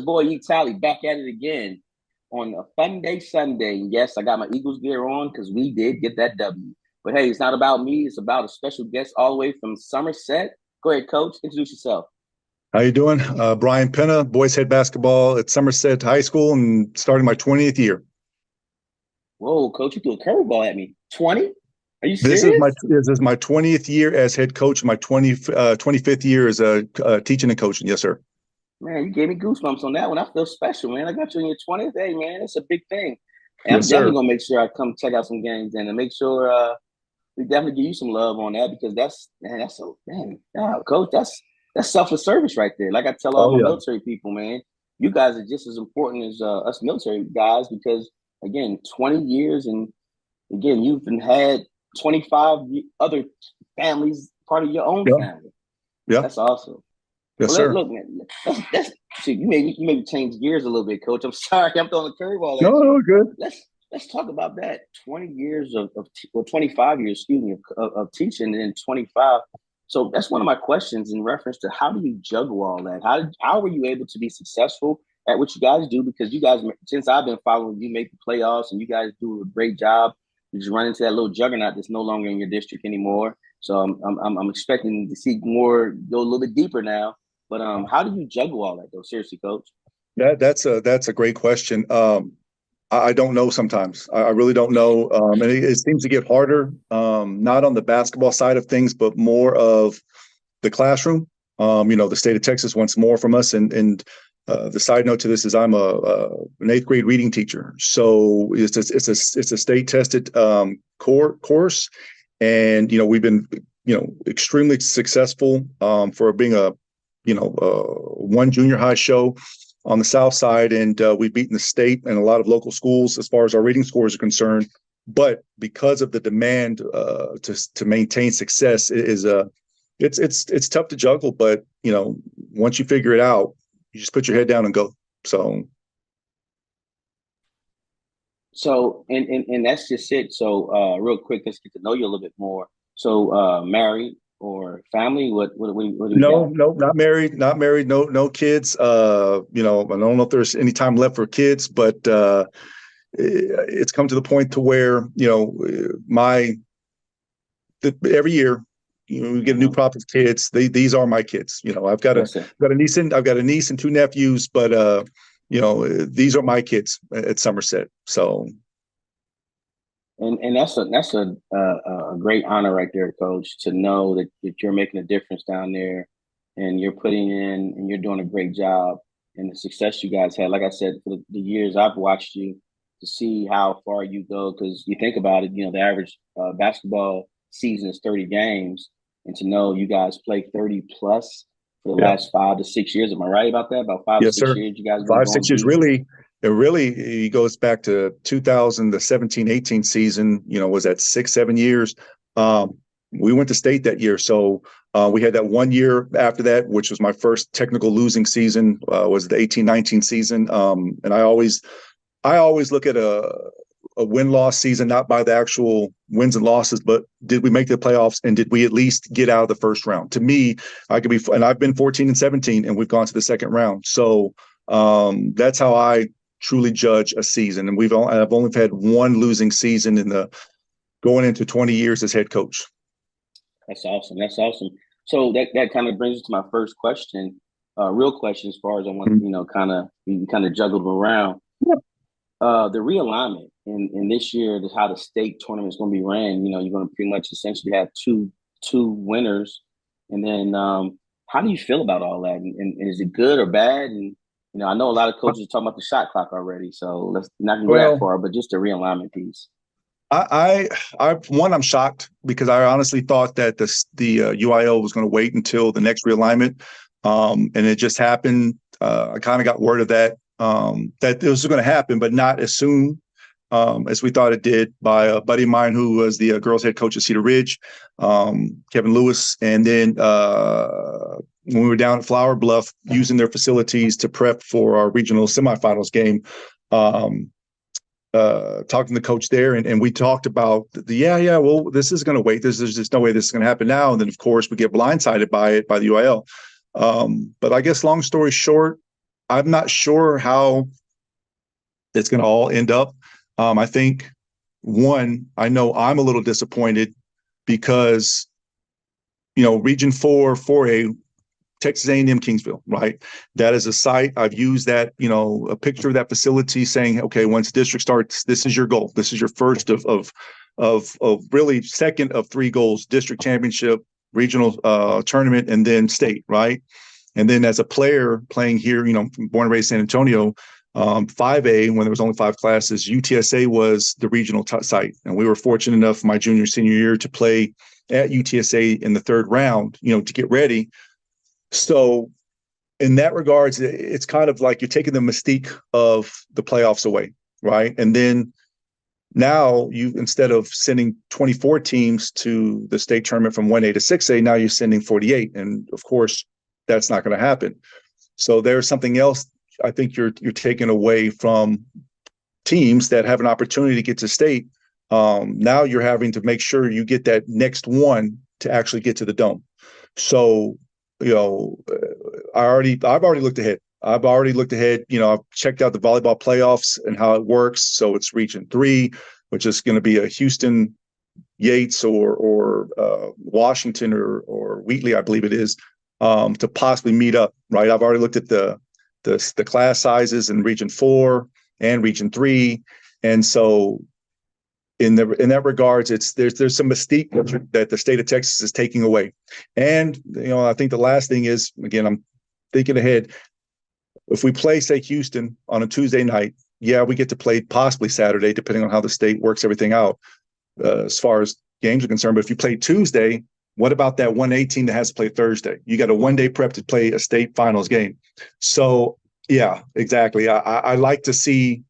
boy E Tally back at it again on a fun day Sunday. Yes, I got my Eagles gear on because we did get that W. But hey, it's not about me. It's about a special guest all the way from Somerset. Go ahead, Coach. Introduce yourself. How you doing? Brian Penna, boys head basketball at Somerset High School, and starting my 20th year. Whoa, Coach, you threw a curveball at me. 20? Are you This is my serious? this is my 20th year as head coach, my 25th year as teaching and coaching. Yes, sir. Man, you gave me goosebumps on that one. I feel special, man. I got you in your 20th. Hey, man, it's a big thing. And I'm Yes, definitely sir. gonna make sure I come check out some games and make sure we definitely give you some love on that because that's a man, yeah, coach, that's selfless service right there. Like I tell all Oh my yeah. military people, man, you guys are just as important as us military guys because again, 20 years and again, you've been had 25 other families part of your own Yeah. family. Yeah. That's awesome. Yes, Well, sir. look, man, that's shit, you maybe change gears a little bit, coach. I'm sorry, I'm throwing a curveball No, at you. no, good. Let's let's talk about that. 20 years well, 25 years, excuse me, of teaching, and then 25. So that's one of my questions in reference to how do you juggle all that? How were you able to be successful at what you guys do? Because you guys, since I've been following you, make the playoffs, and you guys do a great job. You just run into that little juggernaut that's no longer in your district anymore. So I'm expecting to see more go a little bit deeper now. But how do you juggle all that though? Seriously, coach. That's a great question. I don't know sometimes. I really don't know. And it seems to get harder, not on the basketball side of things, but more of the classroom. The state of Texas wants more from us, and the side note to this is I'm an eighth grade reading teacher, so it's a state tested course, and we've been extremely successful for being a one junior high show on the south side, and we've beaten the state and a lot of local schools as far as our reading scores are concerned. But because of the demand to maintain success, it's tough to juggle. But once you figure it out, you just put your head down and go. So So that's just it. So real quick, let's get to know you a little bit more. So married or family? What do we no, got? no, not married, not married, no kids. I don't know if there's any time left for kids, but it's come to the point to where my every year we get a new Mm-hmm. crop of kids. These are my kids. I've got a Yes, sir. niece and two nephews, but these are my kids at Somerset. So And that's a great honor right there, coach, to know that you're making a difference down there and you're putting in and you're doing a great job and the success you guys had. Like I said, for the years I've watched you to see how far you go, because you think about it, the average basketball season is 30 games, and to know you guys play 30 plus for the yeah, last 5 to 6 years. Am I right about that? About five to yes, six sir. years, you guys been Five, going 6 years, deep. really. It goes back to 2000, the 17-18 season. Was that 6, 7 years? Um, we went to state that year, so we had that one year after that, which was my first technical losing season. Was the 18-19 season, and I always look at a win-loss season not by the actual wins and losses, but did we make the playoffs and did we at least get out of the first round? To me, and I've been 14-17, and we've gone to the second round. So that's how I truly judge a season. And I've only had one losing season in the going into 20 years as head coach. That's awesome. That's awesome. So that kind of brings us to my first question, real question, as far as I want, Mhm. kind of you kind of juggled them around. Yeah. The realignment in this year, how the state tournament is going to be ran. You're going to pretty much essentially have two winners, and then how do you feel about all that? And is it good or bad? And I know a lot of coaches are talking about the shot clock already, so let's not go that Well, far. But just the realignment piece. I'm shocked because I honestly thought that the UIL was going to wait until the next realignment, and it just happened. I kind of got word of that it was going to happen, but not as soon as we thought it did. By a buddy of mine who was the girls' head coach at Cedar Ridge, Kevin Lewis, and then when we were down at Flower Bluff using their facilities to prep for our regional semifinals game. Um, Talking to the coach there, and we talked about well, this is going to wait. There's just no way this is going to happen now. And then, of course, we get blindsided by the UIL. But I guess long story short, I'm not sure how it's going to all end up. I think one, I know I'm a little disappointed because Region 4, 4A, Texas A&M Kingsville, right? That is a site. I've used that, a picture of that facility saying, okay, once district starts, this is your goal. This is your first of really second of three goals: district championship, regional tournament, and then state, right? And then as a player playing here, born and raised San Antonio, 5A, when there was only 5 classes, UTSA was the regional site. And we were fortunate enough my junior, senior year to play at UTSA in the third round, to get ready. So in that regards, it's kind of like you're taking the mystique of the playoffs away, right? And then now instead of sending 24 teams to the state tournament from 1A to 6A, now you're sending 48. And of course, that's not going to happen. So there's something else I think you're taking away from teams that have an opportunity to get to state. Now you're having to make sure you get that next one to actually get to the dome. So, I've already looked ahead. I've checked out the volleyball playoffs and how it works. So it's Region 3, which is going to be a Houston, Yates, or Washington or Wheatley, I believe it is, to possibly meet up. Right. I've already looked at the class sizes in Region 4 and Region 3, and so in that regards, there's some mystique that the state of Texas is taking away. And I think the last thing is, again, I'm thinking ahead. If we play, say, Houston on a Tuesday night, yeah, we get to play possibly Saturday, depending on how the state works everything out as far as games are concerned. But if you play Tuesday, what about that 1A team that has to play Thursday? You got a one-day prep to play a state finals game. So, yeah, exactly. I like to see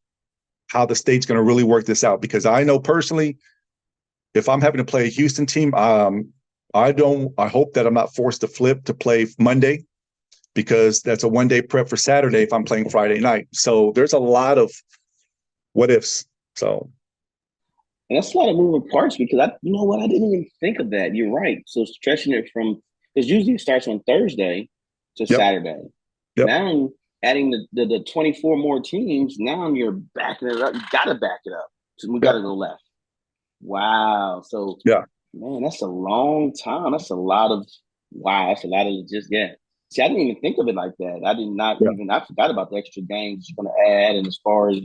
how the state's going to really work this out, because I know personally, if I'm having to play a Houston team, I hope that I'm not forced to flip to play Monday, because that's a one-day prep for Saturday if I'm playing Friday night. So there's a lot of what ifs. So. And that's a lot of moving parts, because you know what? I didn't even think of that. You're right. So stretching it because usually it starts on Thursday to Yep. Saturday. Yep. Now adding the 24 more teams, now you're backing it up. You got to back it up. So we got to go left. Wow. So, yeah, man, that's a long time. That's a lot of, wow. That's a lot of just, yeah. See, I didn't even think of it like that. I forgot about the extra games you're going to add, and as far as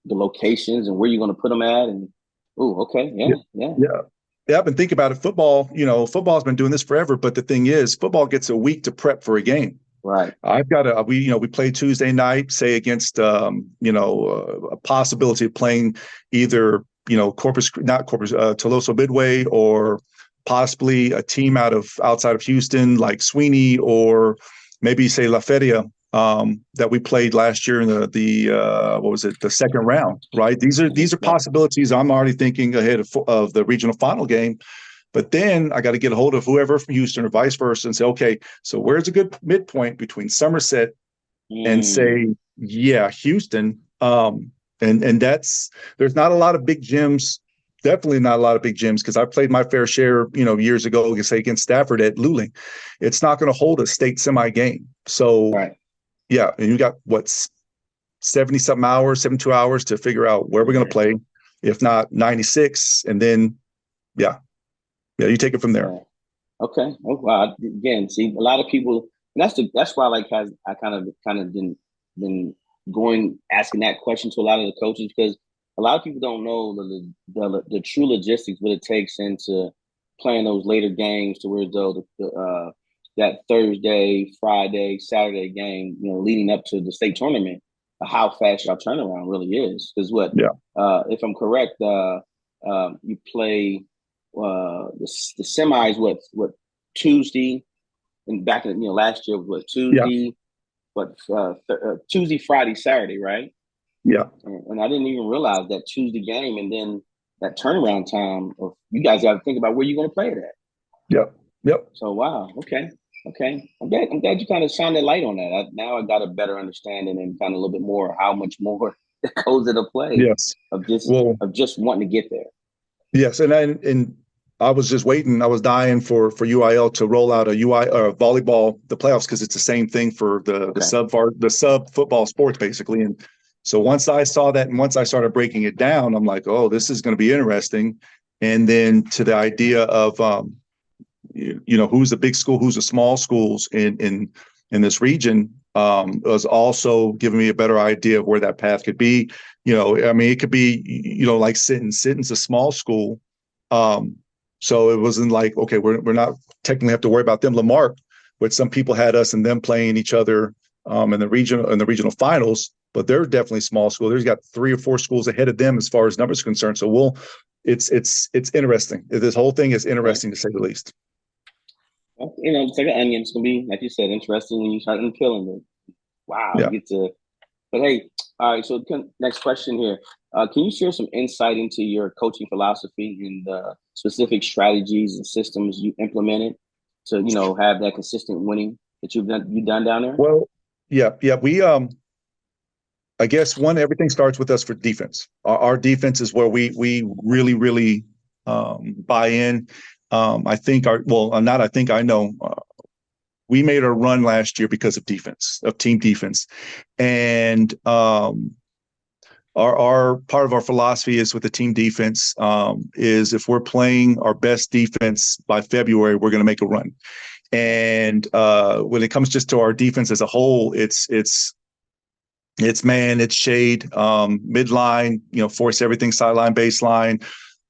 the locations and where you're going to put them at. And, oh, okay. Yeah. Yeah, I've been thinking about it. Football's been doing this forever, but the thing is, football gets a week to prep for a game. Right. I've got we play Tuesday night, say against, a possibility of playing either, Toloso Midway, or possibly a team outside of Houston, like Sweeney, or maybe say La Feria, that we played last year in the second round, right? These are possibilities. I'm already thinking ahead of the regional final game. But then I got to get a hold of whoever from Houston or vice versa and say, okay, so where's a good midpoint between Somerset and say, yeah, Houston? And there's not a lot of big gyms, definitely not a lot of big gyms, because I played my fair share, years ago, say against Stafford at Luling. It's not going to hold a state semi game. So, right. Yeah, and you got 70-something hours, 72 hours to figure out where we're going to play, if not 96, and then, yeah, you take it from there. Yeah. Okay. Oh, wow. Again, see, a lot of people, and that's why I kind of been going asking that question to a lot of the coaches, because a lot of people don't know the true logistics, what it takes into playing those later games, to where that Thursday, Friday, Saturday game, leading up to the state tournament, how fast your turnaround really is. Because if I'm correct, you play the semis what Tuesday, and back in last year was what Tuesday, Tuesday, Friday, Saturday, right? Yeah. And I didn't even realize that Tuesday game, and then that turnaround time of you guys got to think about where you're going to play it at. Yep. So wow, okay. I'm glad you kind of shined that light on that. Now I got a better understanding and kind of a little bit more how much more that goes into play. Yes. Of just wanting to get there. Yes, and I was just waiting. I was dying for UIL to roll out a UI or volleyball the playoffs because it's the same thing for Okay. the sub football sports basically. And so once I saw that and once I started breaking it down, I'm like, oh, this is going to be interesting. And then to the idea of who's the big school, who's the small schools in this region, was also giving me a better idea of where that path could be. I mean, it could be like Sinton's a small school. So it wasn't like, okay, we're not technically have to worry about them. Lamarck, but some people had us and them playing each other in the regional finals, but they're definitely small school. There's got 3 or 4 schools ahead of them as far as numbers are concerned. So it's interesting. This whole thing is Right. interesting to say the least. Well, it's like an onion. It's gonna be, like you said, interesting when you start peeling it. Wow, Yeah. you get to. But hey, all right. So next question here. Can you share some insight into your coaching philosophy and the specific strategies and systems you implemented to, have that consistent winning that you've done down there? Well, yeah. I guess everything starts with us for defense. Our defense is where we really, really buy in. I think not. I think I know. We made a run last year because of defense, of team defense, and our part of our philosophy is with the team defense is if we're playing our best defense by February, we're going to make a run. And when it comes just to our defense as a whole, it's man, it's shade, midline, force everything sideline, baseline,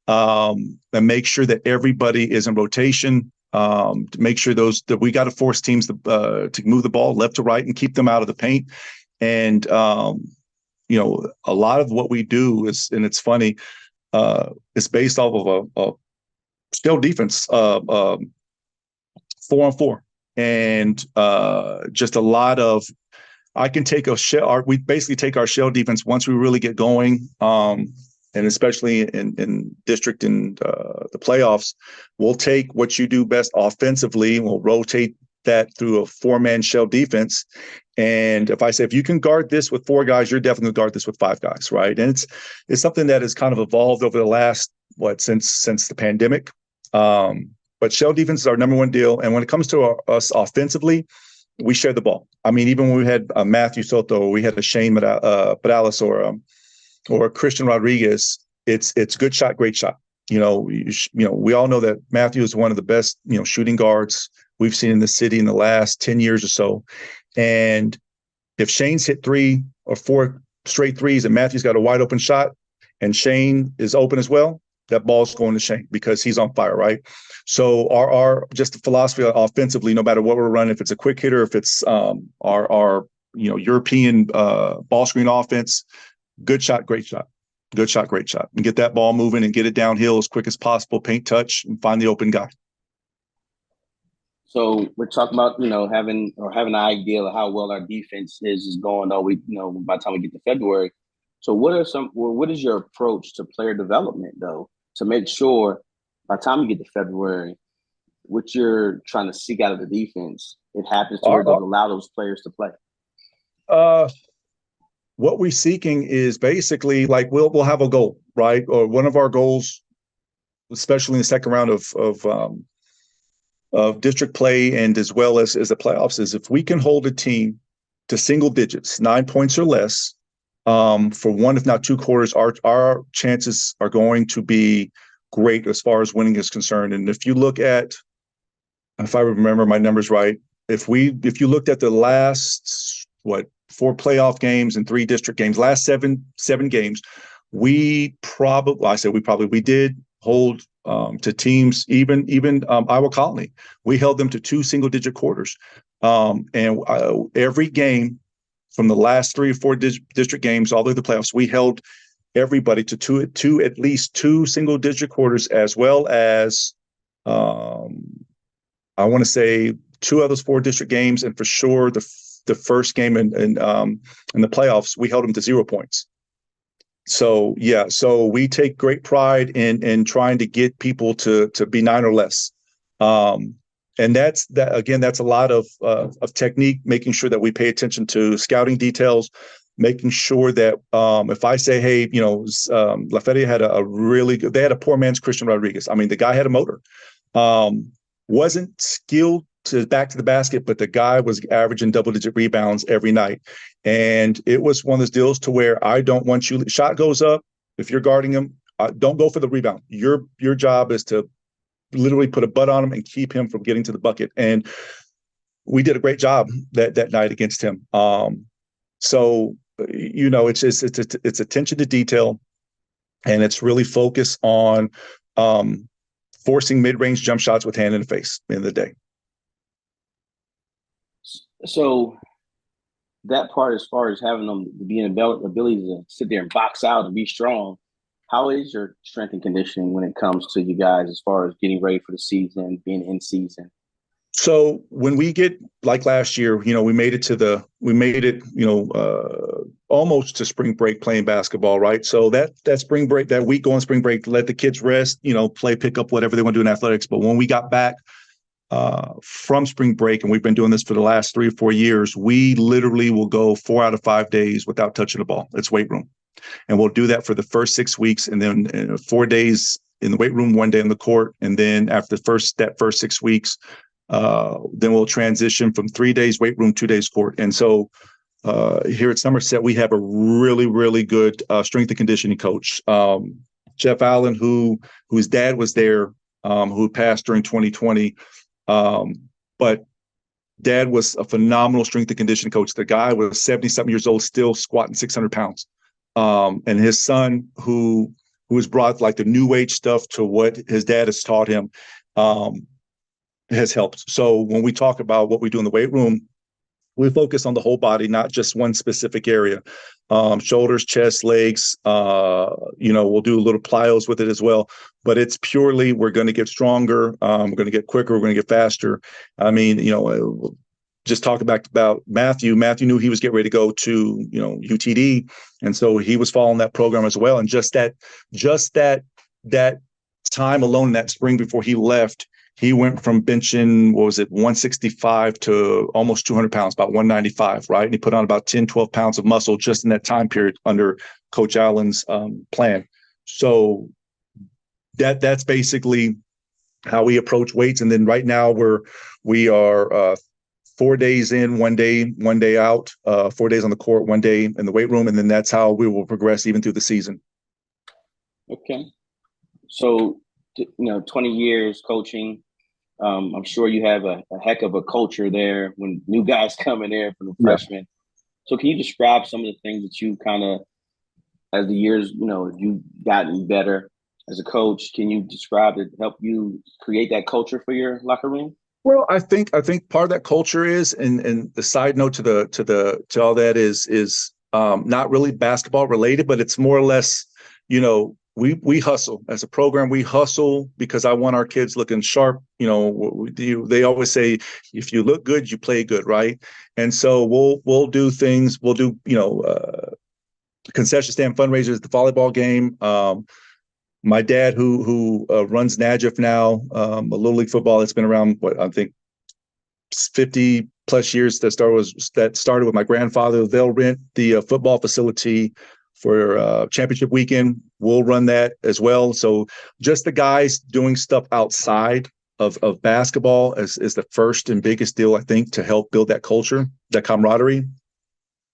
and make sure that everybody is in rotation. To make sure that we got to force teams to move the ball left to right and keep them out of the paint. And a lot of what we do is, and it's funny, it's based off of a still defense, 4-on-4, and just a lot of. I can take we basically take our shell defense once we really get going, and especially in district and the playoffs, we'll take what you do best offensively, and we'll rotate that through a 4-man shell defense. And if you can guard this with 4 guys, you're definitely going to guard this with 5 guys, right? And it's something that has kind of evolved over the last since the pandemic. But shell defense is our number one deal. And when it comes to us offensively, we share the ball. I mean, even when we had Matthew Soto, or we had a Shane Morales or a Christian Rodriguez, it's good shot, great shot. We all know that Matthew is one of the best, shooting guards we've seen in the city in the last 10 years or so. And if Shane's hit 3 or 4 straight threes and Matthew's got a wide open shot and Shane is open as well, that ball's going to Shane because he's on fire, right? So our just the philosophy offensively, no matter what we're running, if it's a quick hitter, if it's our European ball screen offense, good shot, great shot. Good shot, great shot. And get that ball moving and get it downhill as quick as possible, paint touch, and find the open guy. So we're talking about, having an idea of how well our defense is going. By the time we get to February. So what is your approach to player development though, to make sure by the time you get to February, what you're trying to seek out of the defense, it happens to where they'll allow those players to play? What we're seeking is basically like we'll have a goal, right? Or one of our goals, especially in the second round of district play and as well as the playoffs, is if we can hold a team to single digits, 9 points or less, for 1, if not 2 quarters, our chances are going to be great as far as winning is concerned. And if you look at, if I remember my numbers right, if you looked at the last 4 playoff games and 3 district games, last seven games, we did hold to teams, even Iowa Colony. We held them to 2 single-digit quarters. And every game from the last 3 or 4 district games all the way to the playoffs, we held everybody to at least 2 single-digit quarters, as well as I want to say 2 of those 4 district games, and for sure the first game in the playoffs, we held them to 0 points. So we take great pride in trying to get people to be 9 or less. And that's a lot of technique, making sure that we pay attention to scouting details, making sure that if I say, hey, Lafayette had a really good, they had a poor man's Christian Rodriguez. I mean, the guy had a motor, wasn't skilled to back to the basket, but the guy was averaging double-digit rebounds every night. And it was one of those deals to where I don't want you, shot goes up, if you're guarding him, don't go for the rebound. Your job is to literally put a butt on him and keep him from getting to the bucket. And we did a great job that night against him. So, it's attention to detail, and it's really focused on forcing mid-range jump shots with hand in the face at the end of the day. So that part, as far as having them be an ability to sit there and box out and be strong, how is your strength and conditioning when it comes to you guys as far as getting ready for the season, being in season? So when we get, like last year, we made it almost to spring break playing basketball, right? So that spring break, that week going spring break, let the kids rest, play, pick up whatever they want to do in athletics. But when we got back from spring break, and we've been doing this for the last 3 or 4 years, we literally will go 4 out of 5 days without touching the ball. It's weight room. And we'll do that for the first 6 weeks, and then 4 days in the weight room, 1 day on the court. And then after that first 6 weeks, then we'll transition from 3 days weight room, 2 days court. And so here at Somerset, we have a really, really good strength and conditioning coach, Jeff Allen, whose dad was there, who passed during 2020. But dad was a phenomenal strength and conditioning coach. The guy was 70-something years old, still squatting 600 pounds. And his son, who has brought like the new age stuff to what his dad has taught him, has helped. So when we talk about what we do in the weight room, we focus on the whole body, not just one specific area. Shoulders, chest, legs, we'll do a little plyos with it as well, but it's purely, we're going to get stronger. We're going to get quicker. We're going to get faster. I mean, just talk about Matthew. Matthew knew he was getting ready to go to, UTD. And so he was following that program as well. And just that time alone, that spring before he left, he went from benching, 165 to almost 200 pounds, about 195, right? And he put on about 10, 12 pounds of muscle just in that time period under Coach Allen's plan. So that's basically how we approach weights. And then right now we are 4 days in, 1 day out, 4 days on the court, 1 day in the weight room. And then that's how we will progress even through the season. Okay. So, 20 years coaching, I'm sure you have a heck of a culture there when new guys come in there from the freshmen. So can you describe some of the things that you kind of, as the years, you've gotten better as a coach, can you describe it, help you create that culture for your locker room? Well, I think part of that culture is, and the side note to all that is not really basketball related, but it's more or less, we hustle as a program. We hustle because I want our kids looking sharp. They always say, if you look good, you play good, right? And so we'll do things. We'll do concession stand fundraisers, the volleyball game. My dad, who runs NAJF now, a little league football that's been around, I think 50 plus years. That started with my grandfather. They'll rent the football facility for championship weekend. We'll run that as well. So just the guys doing stuff outside of basketball is the first and biggest deal, I think, to help build that culture, that camaraderie.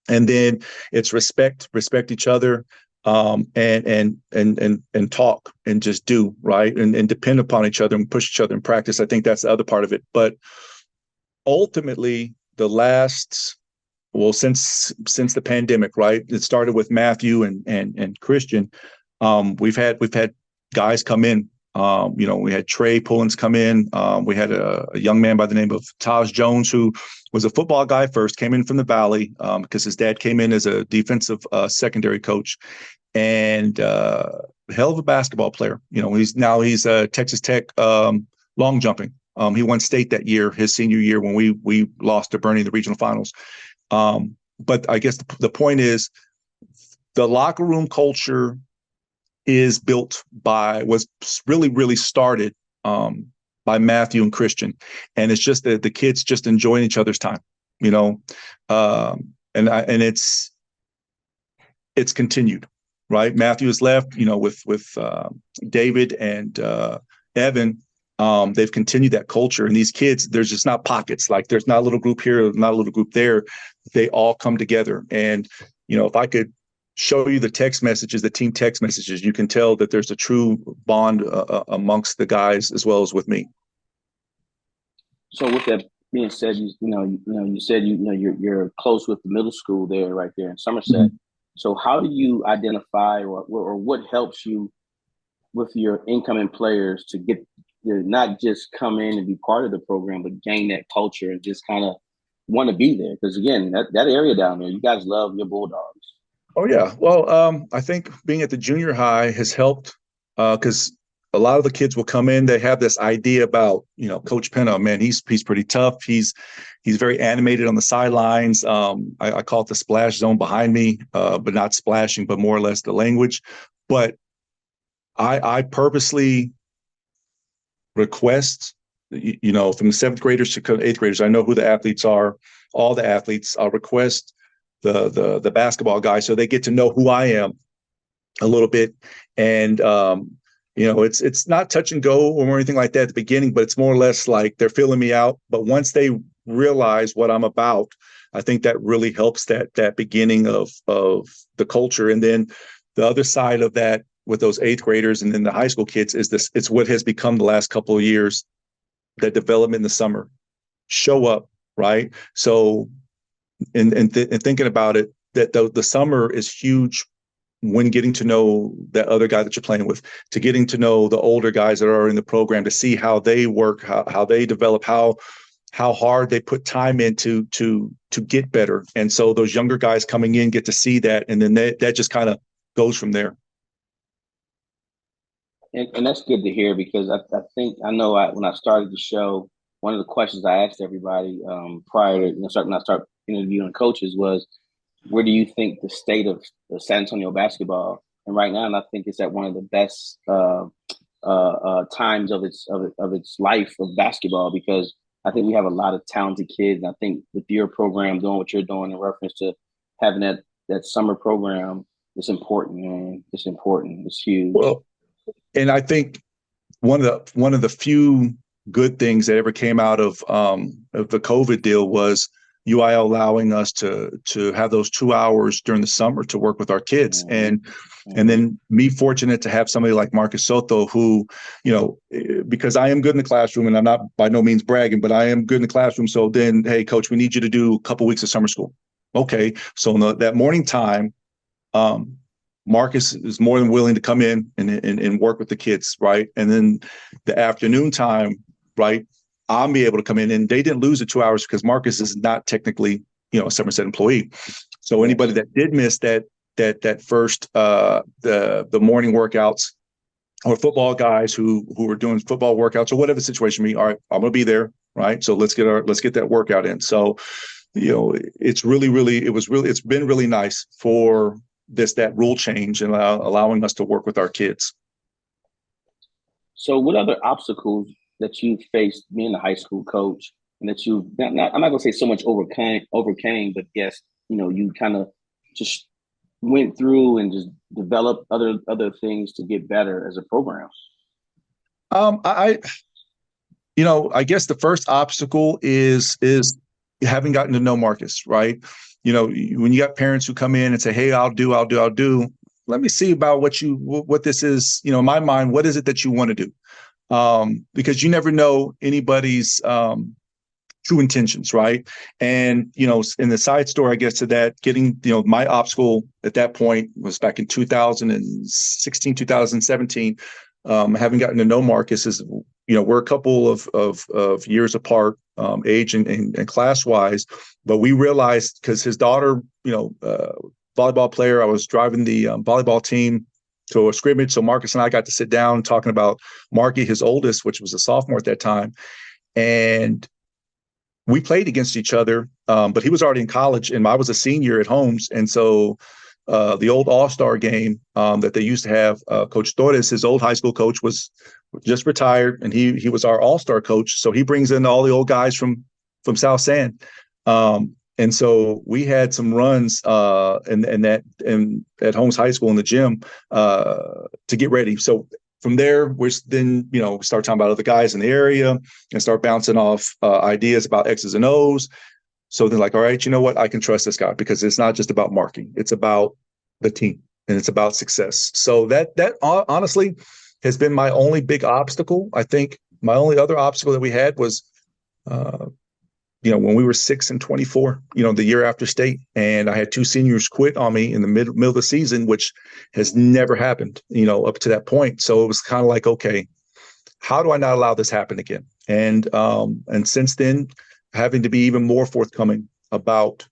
And then it's respect each other, and talk and just do, right. And depend upon each other and push each other in practice. I think that's the other part of it. But ultimately since the pandemic, right? It started with Matthew and Christian. We've had guys come in. We had Trey Pullins come in. We had a young man by the name of Taj Jones, who was a football guy first, came in from the Valley because his dad came in as a defensive secondary coach, and hell of a basketball player. He's a Texas Tech long jumping. He won state that year, his senior year, when we lost to Bernie in the regional finals. But I guess the point is, the locker room culture was really, really started by Matthew and Christian. And it's just the kids just enjoying each other's time, and it's continued, right? Matthew has left, with David and Evan. They've continued that culture, and these kids, there's just not pockets. Like there's not a little group here, not a little group there. They all come together. And, if I could show you the text messages, the team text messages, you can tell that there's a true bond amongst the guys as well as with me. So with that being said, you said you're close with the middle school there, right there in Somerset. Mm-hmm. So how do you identify or what helps you with your incoming players to get not just come in and be part of the program, but gain that culture and just kind of want to be there? Because again, that area down there, you guys love your Bulldogs. Oh yeah, well, I think being at the junior high has helped because a lot of the kids will come in. They have this idea about Coach Penna. Man, he's pretty tough. He's very animated on the sidelines. I call it the splash zone behind me, but not splashing, but more or less the language. But I purposely request, from the 7th graders to 8th graders. I know who the athletes are. All the athletes. I'll request the basketball guys so they get to know who I am a little bit. And it's not touch and go or anything like that at the beginning, but it's more or less like they're filling me out. But once they realize what I'm about, I think that really helps that beginning of the culture. And then the other side of that with those 8th graders and then the high school kids is this. It's what has become the last couple of years, that development in the summer. Show up, right? So and thinking about it, that the summer is huge when getting to know that other guy that you're playing with, to getting to know the older guys that are in the program, to see how they work, how they develop, how hard they put time into to get better. And so those younger guys coming in get to see that, and then that just kind of goes from there. And that's good to hear, because I think I know when I started the show, one of the questions I asked everybody prior to when I start interviewing coaches was, where do you think the state of San Antonio basketball? And right now, I think it's at one of the best times of its life of basketball, because I think we have a lot of talented kids. And I think with your program doing what you're doing in reference to having that summer program, it's important, man. It's important. It's huge. Well, and I think one of the few good things that ever came out of the COVID deal was UIL allowing us to have those 2 hours during the summer to work with our kids. Mm-hmm. And then me fortunate to have somebody like Marcus Soto, who, because I am good in the classroom, and I'm not by no means bragging, but I am good in the classroom. So then, hey, coach, we need you to do a couple weeks of summer school. Okay. So in that morning time, Marcus is more than willing to come in and work with the kids. Right. And then the afternoon time, right, I'll be able to come in, and they didn't lose the 2 hours because Marcus is not technically, a Somerset employee. So anybody that did miss that first, the morning workouts, or football guys who are doing football workouts or whatever the situation may be, all right, I'm going to be there. Right. So let's get that workout in. So, it's been really nice for that rule change and allowing us to work with our kids. So what other obstacles that you faced being a high school coach, and that you I'm not going to say so much overcame, but yes, you kind of just went through and just developed other things to get better as a program? I guess the first obstacle is having gotten to know Marcus, right? When you got parents who come in and say, hey, I'll do. Let me see about what this is, in my mind, what is it that you want to do? Because you never know anybody's true intentions, right? And, in the side story, I guess, to that, getting, my obstacle at that point was back in 2016, 2017, having gotten to know Marcus is, we're a couple of years apart, age and class-wise, but we realized, because his daughter, volleyball player, I was driving the volleyball team to a scrimmage. So Marcus and I got to sit down talking about Marky, his oldest, which was a sophomore at that time. And we played against each other, but he was already in college and I was a senior at Holmes. And so the old all-star game that they used to have, Coach Torres, his old high school coach, was just retired, and he was our all-star coach. So he brings in all the old guys from South San. And so we had some runs in at Holmes High School in the gym to get ready. So from there, we're then, start talking about other guys in the area and start bouncing off ideas about X's and O's. So they're like, all right, you know what? I can trust this guy because it's not just about marking. It's about the team and it's about success. So that honestly has been my only big obstacle. I think my only other obstacle that we had was, when we were 6-24, the year after state, and I had two seniors quit on me in the middle of the season, which has never happened, up to that point. So it was kind of like, okay, how do I not allow this happen again? And since then, having to be even more forthcoming about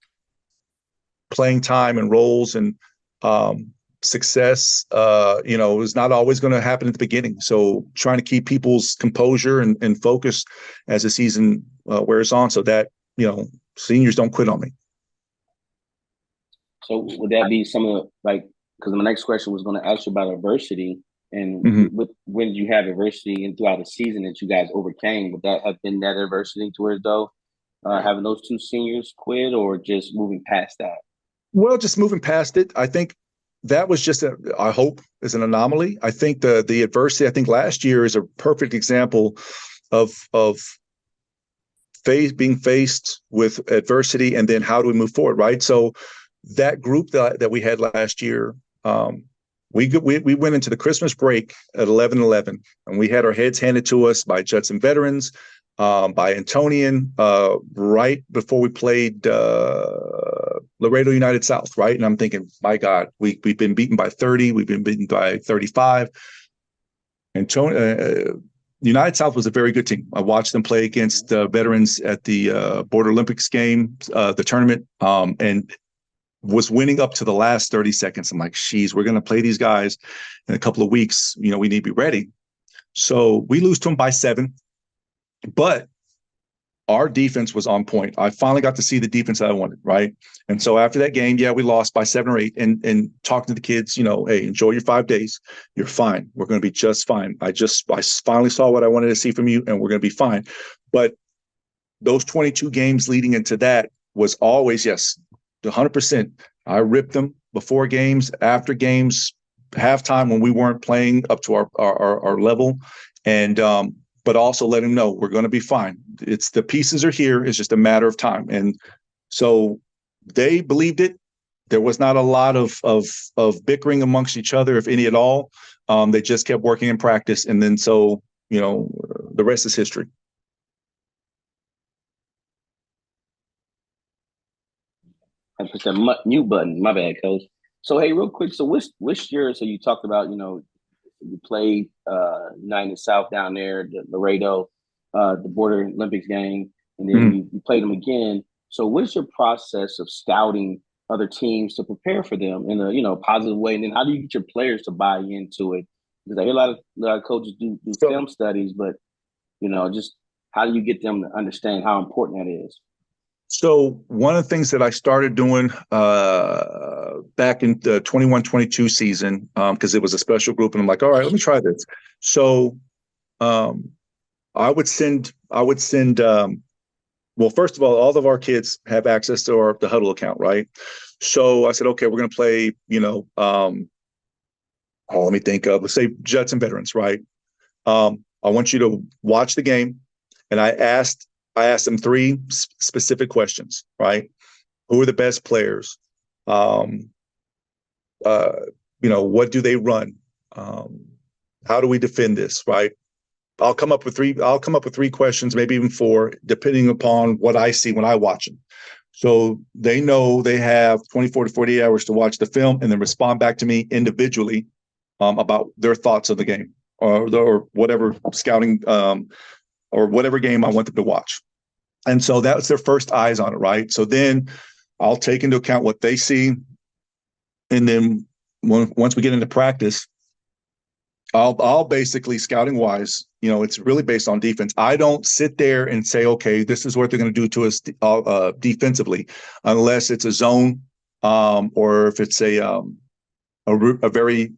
playing time and roles and success, is not always going to happen at the beginning. So trying to keep people's composure and focus as the season wears on so that, seniors don't quit on me. So would that be some of because my next question was going to ask you about adversity and when did you have adversity and throughout the season that you guys overcame? Would that have been that adversity towards having those two seniors quit or just moving past that? Well, just moving past it. I think that was just I hope is an anomaly. I think the adversity, I think last year is a perfect example of being faced with adversity and then how do we move forward, right? So that group that we had last year, we went into the Christmas break at 11-11, and we had our heads handed to us by Judson veterans, by Antonian, right before we played Laredo United South, right? And I'm thinking, my God, we've been beaten by 30, we've been beaten by 35. United South was a very good team. I watched them play against veterans at the Border Olympics game, the tournament, and was winning up to the last 30 seconds. I'm like, geez, we're going to play these guys in a couple of weeks. We need to be ready. So we lose to them by 7, but our defense was on point. I finally got to see the defense that I wanted, right? And so after that game, we lost by 7 or 8. And talking to the kids, hey, enjoy your 5 days. You're fine. We're going to be just fine. I finally saw what I wanted to see from you, and we're going to be fine. But those 22 games leading into that was always, yes, 100%. I ripped them before games, after games, halftime when we weren't playing up to our level. And but also let them know we're going to be fine. It's the pieces are here. It's just a matter of time. And so they believed it. There was not a lot of bickering amongst each other, if any at all. They just kept working in practice. And then so, the rest is history. I pushed that mute button. My bad, coach. So hey, real quick. So which year? So you talked about you played United South down there, the Laredo, the Border Olympics game, and then you played them again. So what is your process of scouting other teams to prepare for them in a positive way? And then how do you get your players to buy into it? Because I hear a lot of coaches do film studies, but just how do you get them to understand how important that is? So one of the things that I started doing back in the 21-22 season, because it was a special group, and I'm like, all right, let me try this. So I would send. Well, first of all of our kids have access to the Huddle account, right? So I said, okay, we're going to play. Let me think of. Let's say Judson veterans, right? I want you to watch the game, and I asked them 3 specific questions, right? Who are the best players? What do they run? How do we defend this, right? I'll come up with 3 questions, maybe even 4, depending upon what I see when I watch them. So they know they have 24 to 48 hours to watch the film and then respond back to me individually about their thoughts of the game or whatever scouting or whatever game I want them to watch. And so that's their first eyes on it, right? So then I'll take into account what they see. And then once we get into practice, I'll basically, scouting wise, it's really based on defense. I don't sit there and say, okay, this is what they're going to do to us defensively, unless it's a zone or if it's a very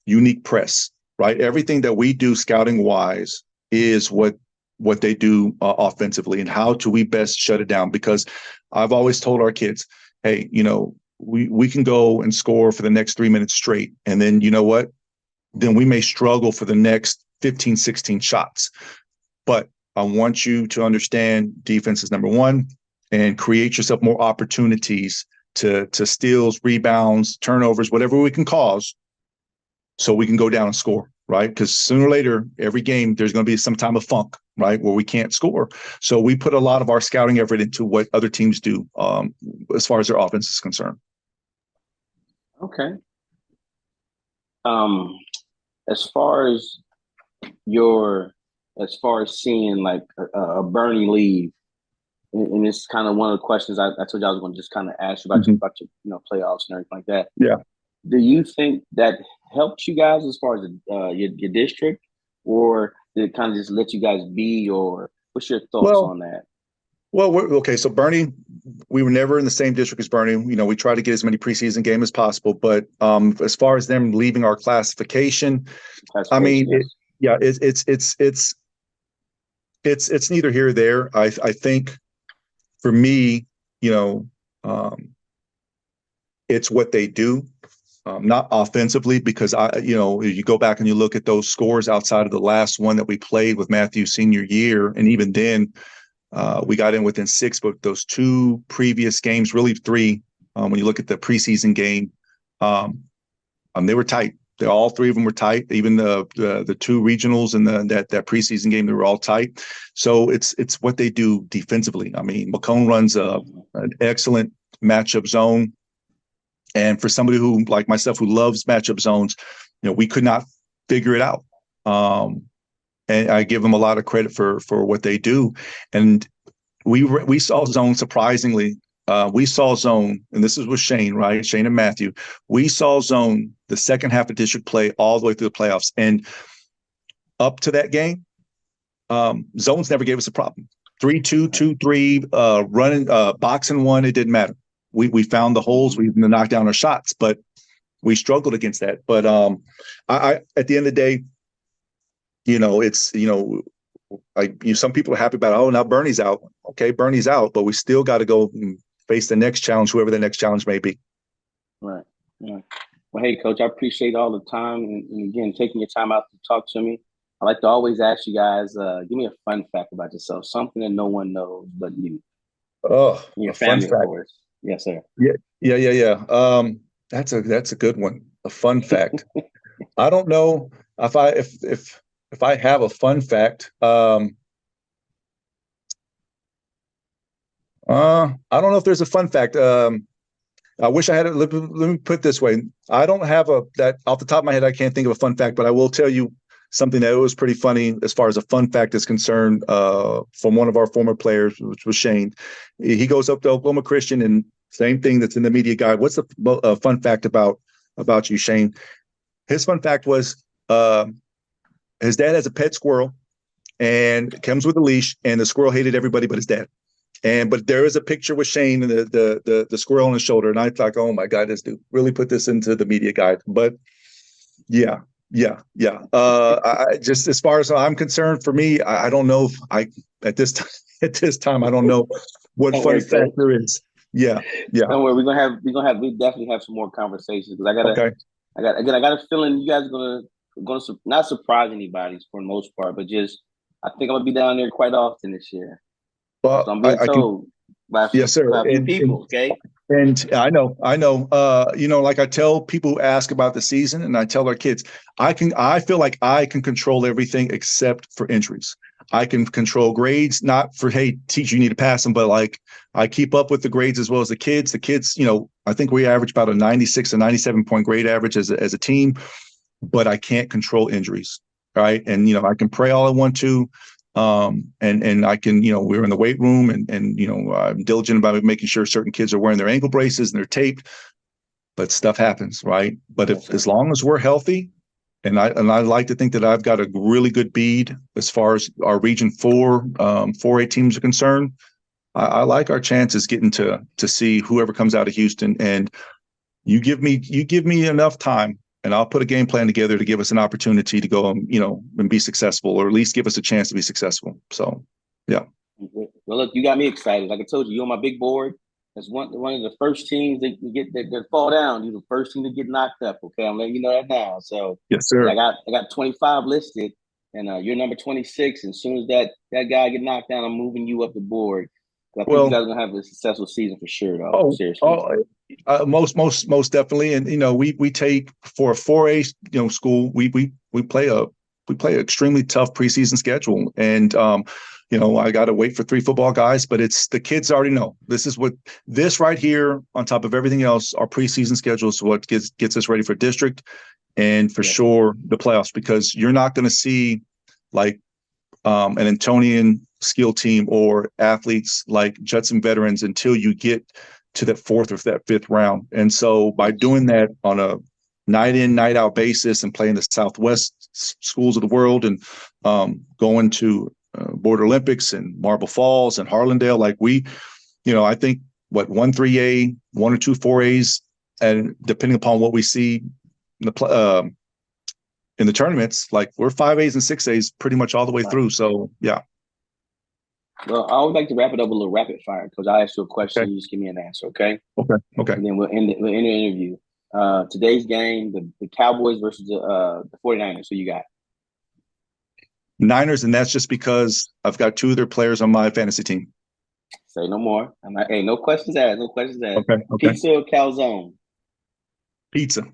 unique press, right? Everything that we do scouting wise is what what they do offensively, and how do we best shut it down? Because I've always told our kids, hey, we can go and score for the next 3 minutes straight. And then you know what? Then we may struggle for the next 15, 16 shots. But I want you to understand defense is number one, and create yourself more opportunities to steals, rebounds, turnovers, whatever we can cause, so we can go down and score, right? Because sooner or later, every game, there's going to be some time of funk, right, where we can't score. So we put a lot of our scouting effort into what other teams do as far as their offense is concerned. Okay. As far as seeing like a Bernie leave, and it's kind of one of the questions I told you I was going to just kind of ask you about, about your playoffs and everything like that. Yeah. Do you think that helped you guys as far as your district, or did it kind of just let you guys be, or what's your thoughts on that? Well, okay. So Bernie, we were never in the same district as Bernie. We tried to get as many preseason games as possible, but as far as them leaving our classification, I mean, yes. It's neither here or there. I think for me, it's what they do. Not offensively, because you go back and you look at those scores outside of the last one that we played with Matthew's senior year, and even then, we got in within 6. But those 2 previous games, really 3, when you look at the preseason game, they were tight. All 3 of them were tight. Even the 2 regionals and that preseason game, they were all tight. So it's what they do defensively. I mean, Macomb runs an excellent matchup zone. And for somebody who, like myself, who loves matchup zones, we could not figure it out. And I give them a lot of credit for what they do. And we saw zone, surprisingly. We saw zone, and this is with Shane, right? Shane and Matthew. We saw zone the second half of district play all the way through the playoffs. And up to that game, zones never gave us a problem. 3-2, 2-3, running, boxing one, it didn't matter. We found the holes, we knocked down our shots, but we struggled against that. But I at the end of the day, it's some people are happy about, oh, now Bernie's out. Okay, Bernie's out, but we still got to go and face the next challenge, whoever the next challenge may be. Right. Yeah. Well, hey, Coach, I appreciate all the time and again taking your time out to talk to me. I like to always ask you guys, give me a fun fact about yourself, something that no one knows but you. Oh, your family, of course. Yes, sir. Yeah. That's a good one. A fun fact. I don't know if I have a fun fact. I don't know if there's a fun fact. I wish I had it. Let me put it this way. I don't have that off the top of my head. I can't think of a fun fact, but I will tell you something that was pretty funny as far as a fun fact is concerned, from one of our former players, which was Shane. He goes up to Oklahoma Christian, and same thing that's in the media guide. What's the fun fact about you, Shane? His fun fact was his dad has a pet squirrel and comes with a leash, and the squirrel hated everybody but his dad. But there is a picture with Shane and the squirrel on his shoulder, and I thought, oh my God, this dude really put this into the media guide. But yeah. I just, as far as I'm concerned, for me, I don't know if at this time I don't know what fun fact there is. Yeah. Don't worry, we definitely have some more conversations, because I got a feeling you guys are gonna not surprise anybody for the most part, but just I think I'm gonna be down there quite often this year. Well, so I'm being told by a few, yes, sir. by a few people. Okay. And I know. Like I tell people who ask about the season, and I tell our kids, I feel like I can control everything except for injuries. I can control grades, not for, hey, teacher, you need to pass them, but like I keep up with the grades as well as the kids. The kids, I think we average about a 96 to 97 point grade average as a team, but I can't control injuries. Right. And, I can pray all I want to. And I can, we're in the weight room and I'm diligent about making sure certain kids are wearing their ankle braces and they're taped, but stuff happens, right? But as long as we're healthy, and I like to think that I've got a really good bead as far as our Region 4A teams are concerned. I like our chances getting to see whoever comes out of Houston, and you give me enough time and I'll put a game plan together to give us an opportunity to go, and be successful, or at least give us a chance to be successful. So, yeah. Well, look, you got me excited. Like I told you, you're on my big board. That's one of the first teams that fall down. You're the first team to get knocked up. Okay, I'm letting you know that now. So, Yes, yeah, sir. I got 25 listed, and you're number 26. And as soon as that guy get knocked down, I'm moving you up the board. I think you Well, guys are gonna have a successful season for sure, though. oh, Seriously. oh, most definitely. And we take for a 4A school, we play an extremely tough preseason schedule, and I got to wait for 3 football guys, but it's the kids already know this right here on top of everything else. Our preseason schedule is what gets us ready for district and for Yeah. sure the playoffs, because you're not going to see like an Antonian skill team or athletes like Judson veterans until you get to that 4th or that 5th round. And so by doing that on a night in, night out basis and playing the Southwest schools of the world, and going to Border Olympics and Marble Falls and Harlandale, like I think 1 3A, 1 or 2 4As, and depending upon what we see in the tournaments, like we're 5As and 6As pretty much all the way through. So yeah. Well, I would like to wrap it up with a little rapid fire because I ask you a question, Okay. you just give me an answer, okay? Okay. And then we'll end the interview. Today's game, the Cowboys versus the 49ers. Who you got? Niners, and that's just because I've got 2 of their players on my fantasy team. Say no more. I'm not, hey, no questions asked. No questions asked. Okay. Pizza or calzone? Pizza.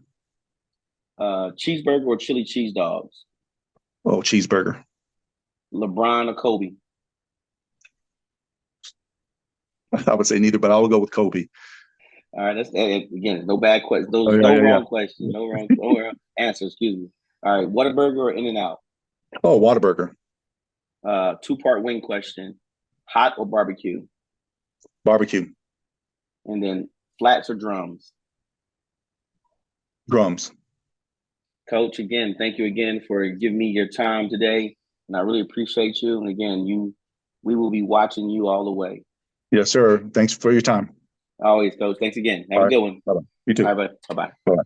Cheeseburger or chili cheese dogs? Oh, cheeseburger. LeBron or Kobe? I would say neither, but I will go with Kobe. All right, that's again, no bad questions. Those Oh, no yeah. wrong questions. No wrong answers, excuse me. All right, Whataburger or In-N-Out? Oh, Whataburger. 2-part wing question. Hot or barbecue? Barbecue. And then flats or drums? Drums. Coach, again, thank you again for giving me your time today. And I really appreciate you. And again, we will be watching you all the way. Yes, sir. Thanks for your time. Always, Coach. Thanks again. Have All a right. good one. Bye-bye. You too. All right, bye-bye. Bye-bye.